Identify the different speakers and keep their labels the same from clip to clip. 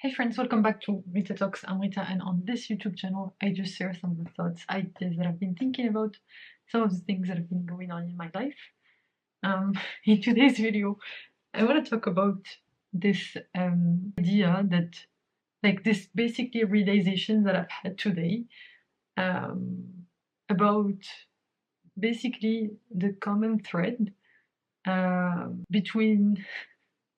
Speaker 1: Hey friends, welcome back to Rita Talks. I'm Rita, and on this YouTube channel, I just share some of the thoughts, ideas that I've been thinking about, some of the things that have been going on in my life. In today's video, I want to talk about this idea that, like, this basically realization that I've had today about basically the common thread between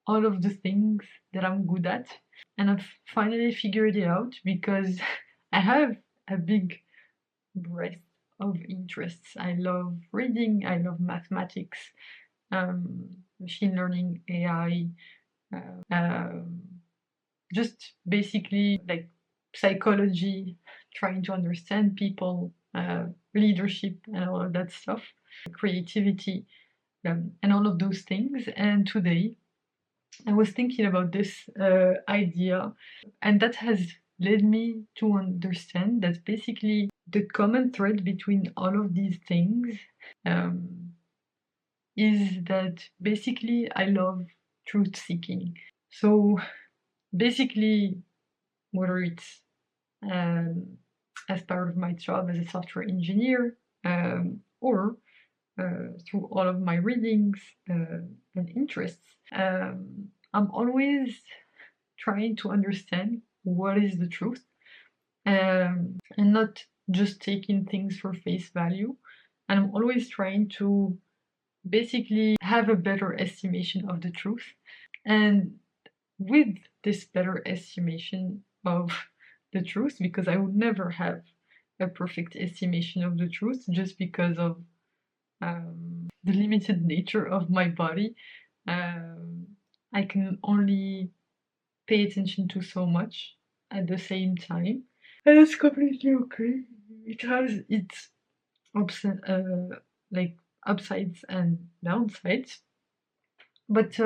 Speaker 1: all of the things that I'm good at. And I've finally figured it out because I have a big breadth of interests. I love reading, I love mathematics, machine learning, AI, just basically like psychology, trying to understand people, leadership, and all of that stuff, creativity, and all of those things. And today, I was thinking about this idea, and that has led me to understand that basically the common thread between all of these things is that basically I love truth seeking. So basically, whether it's as part of my job as a software engineer or through all of my readings and interests, I'm always trying to understand what is the truth and not just taking things for face value. And I'm always trying to basically have a better estimation of the truth. And with this better estimation of the truth, because I would never have a perfect estimation of the truth just because of the limited nature of my body, I can only pay attention to so much at the same time. And that's completely okay. It has its like upsides and downsides. But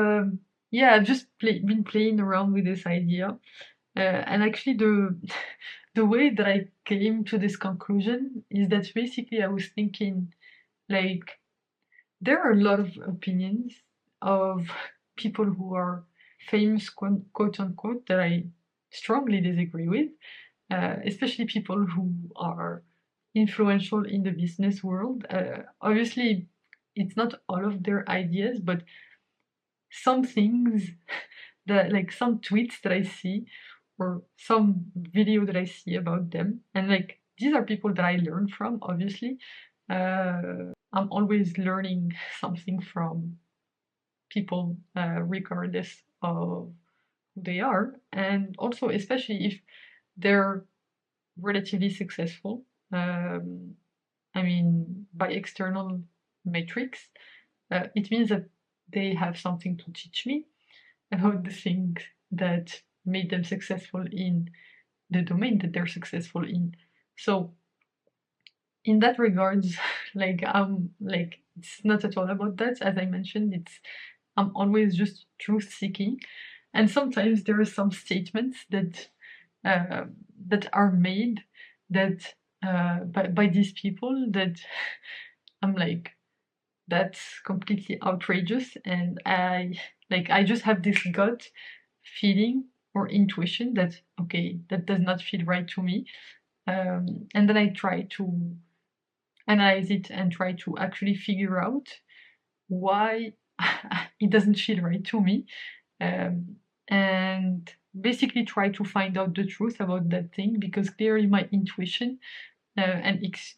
Speaker 1: yeah, I've just been playing around with this idea. And actually the way that I came to this conclusion is that basically I was thinking, like, there are a lot of opinions of people who are famous, quote unquote, that I strongly disagree with, especially people who are influential in the business world. Obviously, it's not all of their ideas, but some things that, like, some tweets that I see or some video that I see about them, and like these are people that I learn from, obviously. I'm always learning something from people, regardless of who they are, and also especially if they're relatively successful. I mean, by external metrics, it means that they have something to teach me about the things that made them successful in the domain that they're successful in. So in that regards, like it's not at all about that. As I mentioned, I'm always just truth seeking, and sometimes there are some statements that that are made that by these people that I'm like, that's completely outrageous, and I just have this gut feeling or intuition that okay, that does not feel right to me, and then I try to analyze it and try to actually figure out why it doesn't feel right to me, and basically try to find out the truth about that thing, because clearly my intuition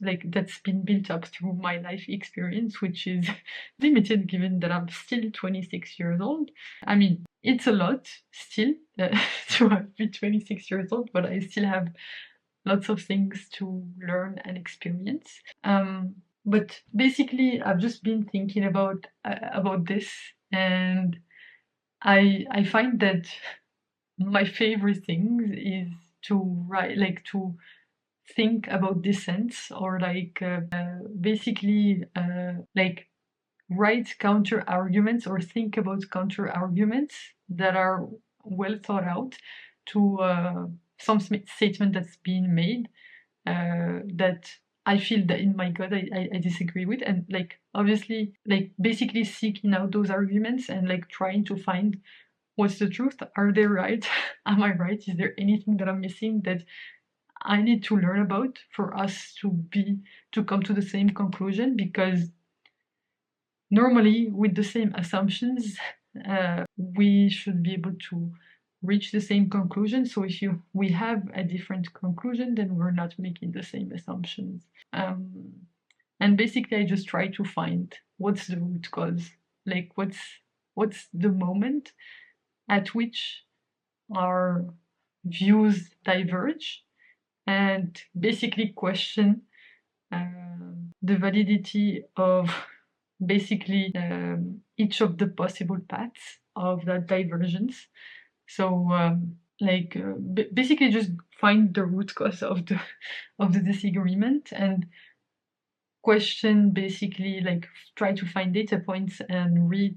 Speaker 1: like that's been built up through my life experience, which is limited given that I'm still 26 years old. I mean, it's a lot still to be 26 years old, but I still have lots of things to learn and experience. But basically, I've just been thinking about this, and I find that my favorite things is to write, like to think about dissents, or like basically like write counter arguments or think about counter arguments that are well thought out to some statement that's being made that I feel that in my gut I disagree with, and like obviously like basically seeking out those arguments and like trying to find what's the truth? Are they right? Am I right? Is there anything that I'm missing that I need to learn about for us to come to the same conclusion? Because normally with the same assumptions, we should be able to reach the same conclusion. So if we have a different conclusion, then we're not making the same assumptions. And basically, I just try to find what's the root cause, like what's the moment at which our views diverge, and basically question the validity of basically each of the possible paths of that divergence. So basically just find the root cause of the disagreement and question, basically like try to find data points and read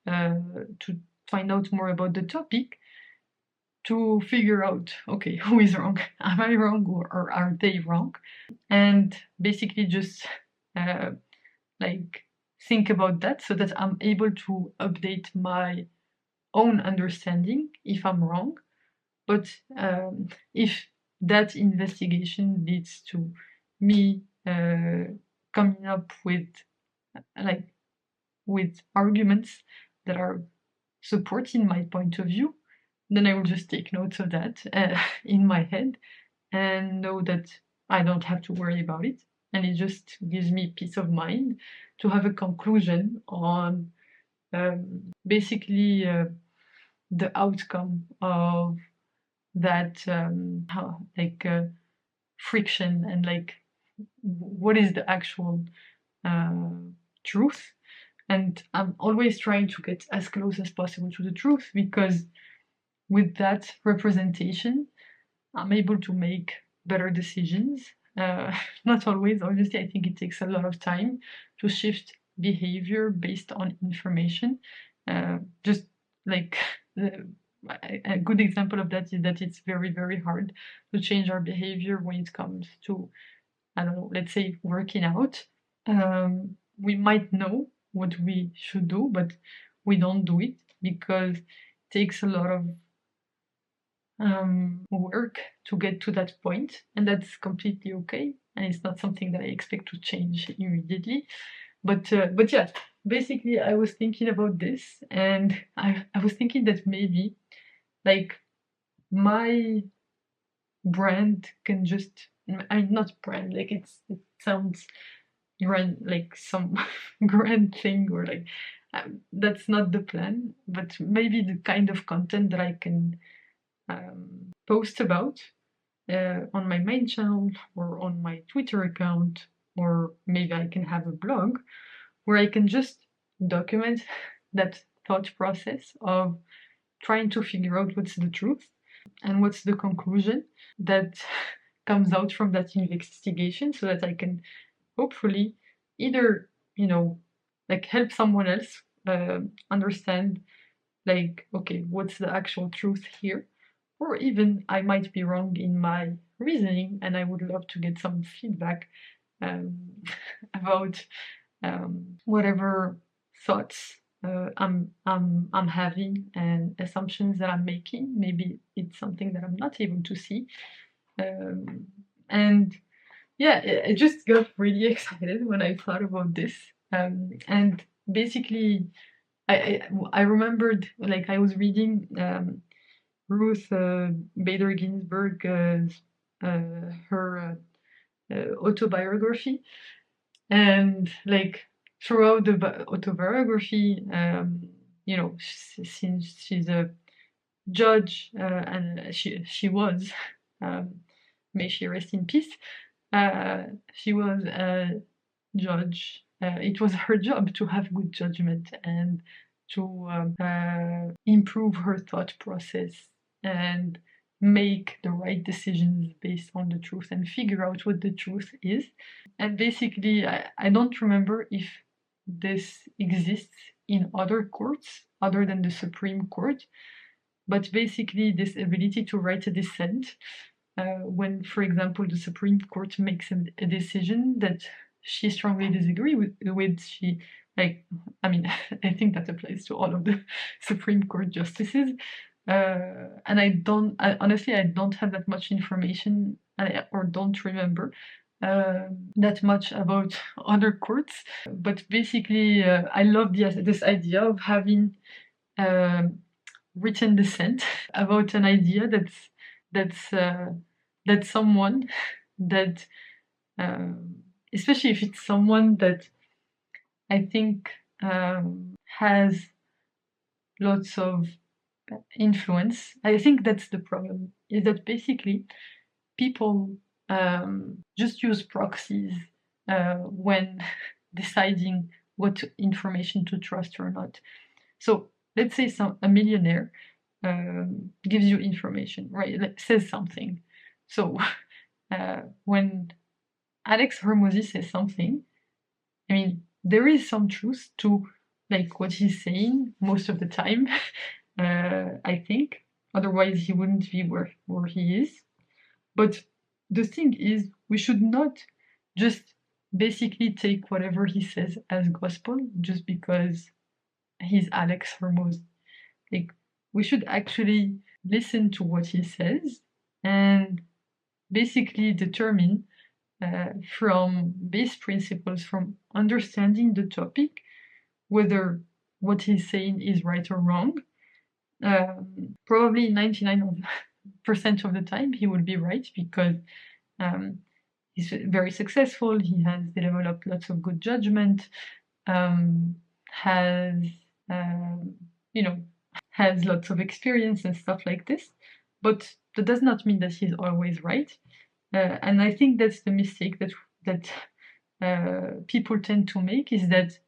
Speaker 1: to find out more about the topic, to figure out, okay, who is wrong? Am I wrong, or are they wrong? And basically just like think about that so that I'm able to update my own understanding if I'm wrong. But if that investigation leads to me coming up with arguments that are supporting my point of view, then I will just take notes of that in my head and know that I don't have to worry about it. And it just gives me peace of mind to have a conclusion on basically the outcome of that friction, and like what is the actual truth. And I'm always trying to get as close as possible to the truth, because with that representation, I'm able to make better decisions. Not always, obviously. I think it takes a lot of time to shift behavior based on information. Just like a good example of that is that it's very, very hard to change our behavior when it comes to, I don't know, let's say working out. We might know what we should do, but we don't do it because it takes a lot of work to get to that point, and that's completely okay. And it's not something that I expect to change immediately. But yeah, basically, I was thinking about this, and I was thinking that maybe like my brand can just, I mean, not brand, like it sounds grand, like some grand thing, or like that's not the plan, but maybe the kind of content that I can post about on my main channel or on my Twitter account, or maybe I can have a blog where I can just document that thought process of trying to figure out what's the truth and what's the conclusion that comes out from that investigation, so that I can hopefully either, like help someone else understand, like, okay, what's the actual truth here? Or even I might be wrong in my reasoning, and I would love to get some feedback about whatever thoughts I'm having and assumptions that I'm making. Maybe it's something that I'm not able to see, and yeah, I just got really excited when I thought about this, and basically I remembered, like, I was reading Ruth Bader Ginsburg's her autobiography, and like throughout the autobiography, since she's a judge, and she was, may she rest in peace, she was a judge. It was her job to have good judgment and to improve her thought process and make the right decisions based on the truth and figure out what the truth is. And basically, I don't remember if this exists in other courts other than the Supreme Court, but basically this ability to write a dissent when, for example, the Supreme Court makes a decision that she strongly disagrees with, like, I mean, I think that applies to all of the Supreme Court justices. And honestly, I don't have that much information, or don't remember that much about other courts. But basically, I love this idea of having um, written dissent about an idea that's uh, that someone that especially if it's someone that I think has lots of influence. I think that's the problem, is that basically people just use proxies when deciding what information to trust or not. So let's say a millionaire gives you information, right? Says something. So when Alex Hormozy says something, I mean, there is some truth to like what he's saying most of the time. I think otherwise he wouldn't be where he is. But the thing is, we should not just basically take whatever he says as gospel just because he's Alex Hormozy. Like, we should actually listen to what he says and basically determine from base principles, from understanding the topic, whether what he's saying is right or wrong. Probably 99% of the time he will be right because he's very successful, he has developed lots of good judgment, has, um, you know, has lots of experience and stuff like this. But that does not mean that he's always right. And I think that's the mistake that people tend to make, is that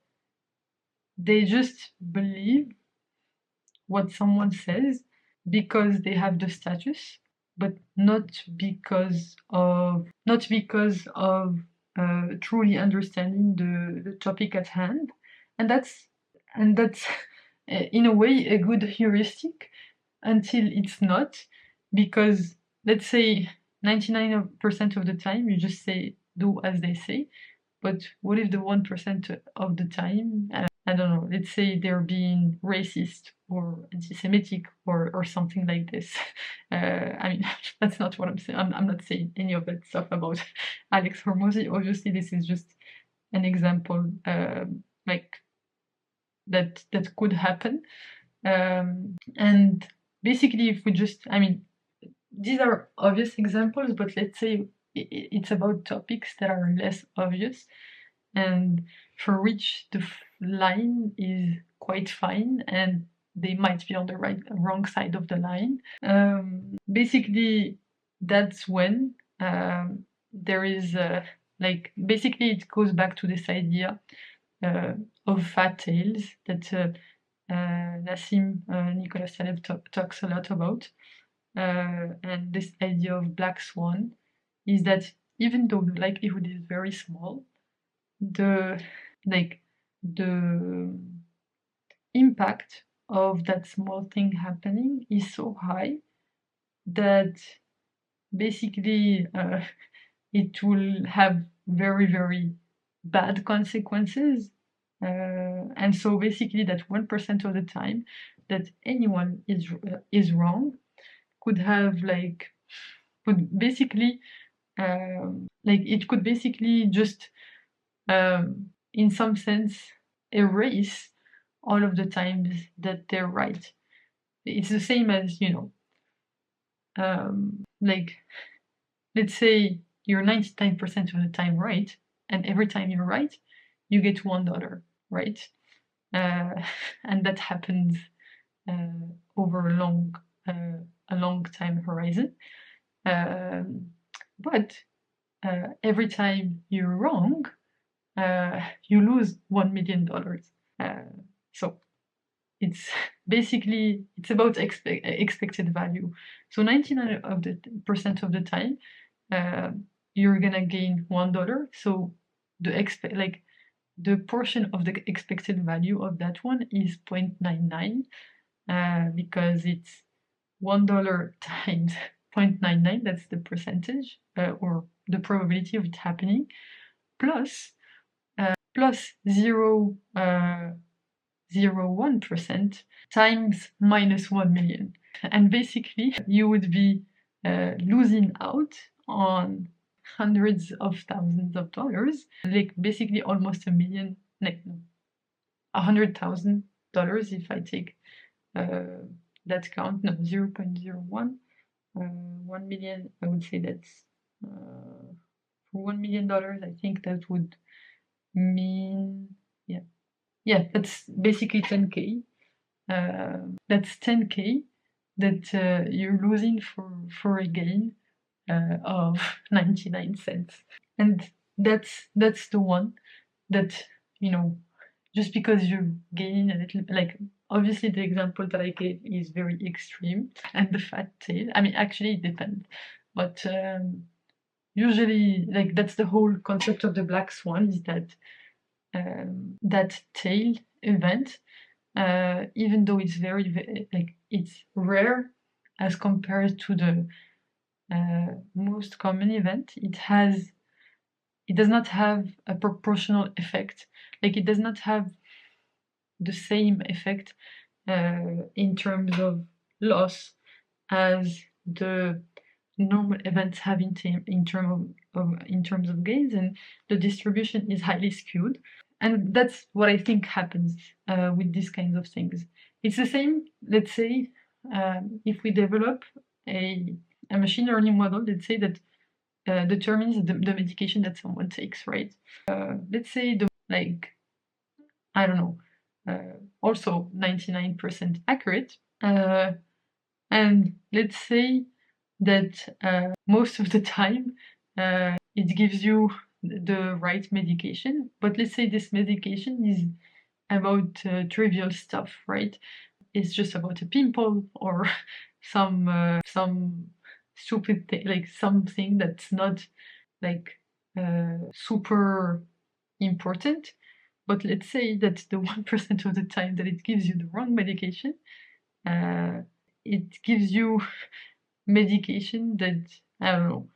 Speaker 1: they just believe what someone says because they have the status, but not because of truly understanding the topic at hand. And that's in a way a good heuristic until it's not, because let's say 99% of the time you just say do as they say, but what if the 1% of the time, I don't know, let's say they're being racist or anti-Semitic or something like this. I mean, that's not what I'm saying. I'm not saying any of that stuff about Alex Hormozy. Obviously, this is just an example, like that could happen. And basically, if we just, I mean, these are obvious examples, but let's say it's about topics that are less obvious and for which the line is quite fine and they might be on the wrong side of the line. Basically, that's when there is like, basically it goes back to this idea of fat tails that Nassim Nicholas Taleb talks a lot about. And this idea of black swan is that even though the likelihood is very small, the like the impact of that small thing happening is so high that basically it will have very, very bad consequences. And so basically that 1% of the time that anyone is wrong could have could basically it could basically just in some sense erase all of the times that they're right. It's the same as, like, let's say you're 99% of the time right, and every time you're right, you get $1, right? And that happens over a long time horizon. But every time you're wrong, you lose $1 million. So it's basically about expected value. So 99% of the time, you're gonna gain $1. So the portion of the expected value of that one is 0.99, because it's $1 times 0.99. That's the percentage or the probability of it happening, plus plus 0.01% times minus 1 million. And basically, you would be losing out on hundreds of thousands of dollars, like basically almost a million, like $100,000 if I take that count, no, 0.01, 1 million, I would say that's for $1 million, I think that would mean, yeah, that's basically 10K. That's 10K that you're losing for a gain of 99 cents. And that's the one that, you know, just because you're gaining a little, like, obviously the example that I gave is very extreme, and the fat tail, I mean, actually it depends, but usually, like, that's the whole concept of the black swan, is that that tail event, even though it's very, like, it's rare as compared to the most common event, it does not have a proportional effect. Like, it does not have the same effect in terms of loss as the normal events have in terms of gains, and the distribution is highly skewed. And that's what I think happens with these kinds of things. It's the same, let's say, if we develop a machine learning model, let's say, that determines the medication that someone takes, right? Let's say like, I don't know, also 99% accurate. And let's say that most of the time it gives you the right medication, but let's say this medication is about trivial stuff, right? It's just about a pimple or some stupid thing, like something that's not like super important. But let's say that the 1% of the time that it gives you the wrong medication, it gives you medication that, I don't know,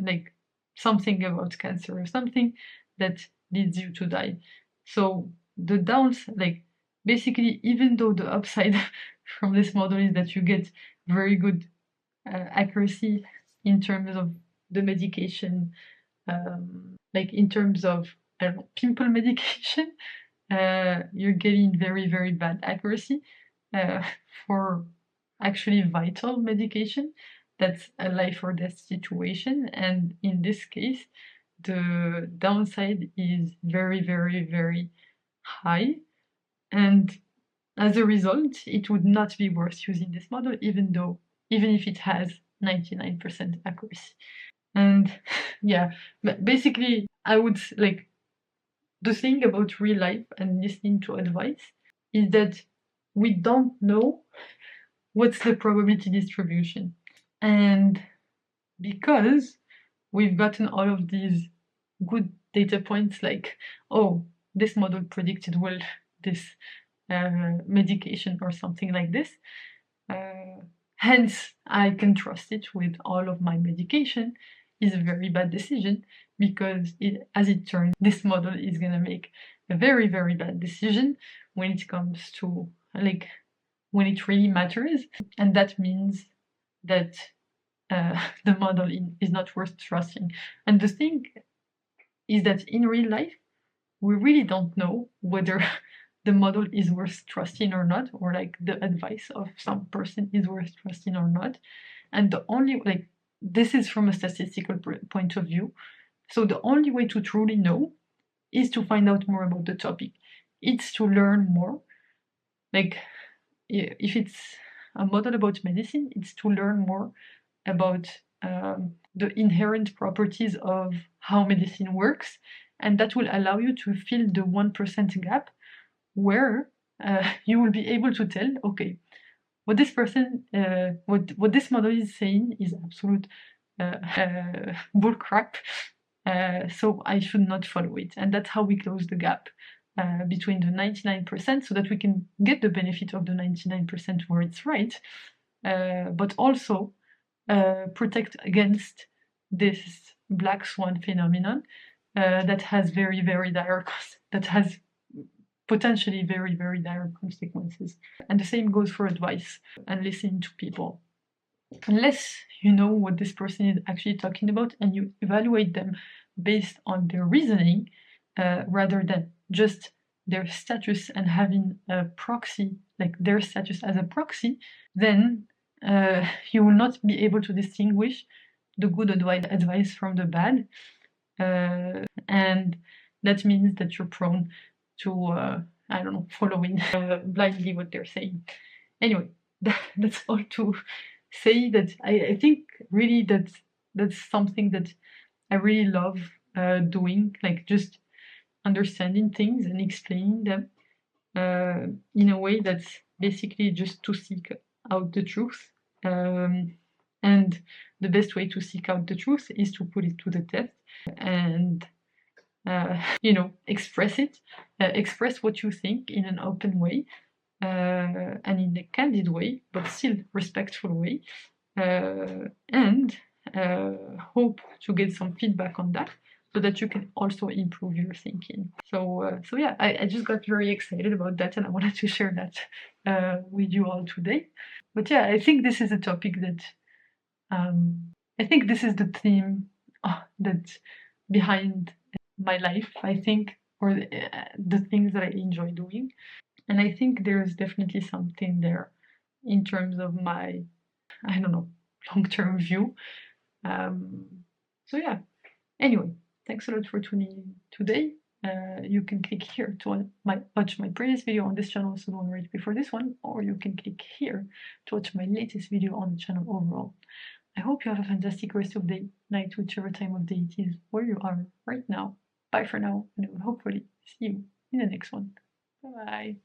Speaker 1: like something about cancer or something that leads you to die. So the downside, like, basically, even though the upside from this model is that you get very good accuracy in terms of the medication, like in terms of, I don't know, pimple medication, you're getting very, very bad accuracy for actually vital medication that's a life or death situation. And in this case, the downside is very, very, very high. And as a result, it would not be worth using this model, even if it has 99% accuracy. And yeah, but basically, I would like, the thing about real life and listening to advice is that we don't know what's the probability distribution. And because we've gotten all of these good data points, like, oh, this model predicted well this medication or something like this, hence I can trust it with all of my medication, is a very bad decision, because as it turns, this model is gonna make a very, very bad decision when it comes to, like, when it really matters. And that means that the model is not worth trusting. And the thing is that in real life, we really don't know whether the model is worth trusting or not, or like the advice of some person is worth trusting or not. And the only, like, this is from a statistical point of view. So the only way to truly know is to find out more about the topic. It's to learn more. Like, if it's a model about medicine, it's to learn more about the inherent properties of how medicine works, and that will allow you to fill the 1% gap, where you will be able to tell, okay, what this person, what this model is saying is absolute bull crap, so I should not follow it. And that's how we close the gap between the 99%, so that we can get the benefit of the 99% where it's right, but also protect against this black swan phenomenon, that has very, very dire that has potentially very, very dire consequences. And the same goes for advice and listening to people. Unless you know what this person is actually talking about and you evaluate them based on their reasoning rather than just their status and having a proxy, like their status as a proxy, then you will not be able to distinguish the good advice from the bad. And that means that you're prone to, I don't know, following blindly what they're saying. Anyway, that's all to say that I think really that's something that I really love doing, like just understanding things and explaining them in a way that's basically just to seek out the truth. And the best way to seek out the truth is to put it to the test and express it, express what you think in an open way and in a candid way, but still respectful way, and hope to get some feedback on that so that you can also improve your thinking. So yeah, I just got very excited about that and I wanted to share that with you all today. But yeah, I think this is a topic that I think this is the theme that behind my life, I think, or the things that I enjoy doing. And I think there's definitely something there in terms of my, I don't know, long-term view. So yeah, anyway, thanks a lot for tuning in today. You can click here to watch my previous video on this channel, so the one right before this one, or you can click here to watch my latest video on the channel overall. I hope you have a fantastic rest of the day, night, whichever time of day it is where you are right now. Bye for now, and I will hopefully see you in the next one. Bye.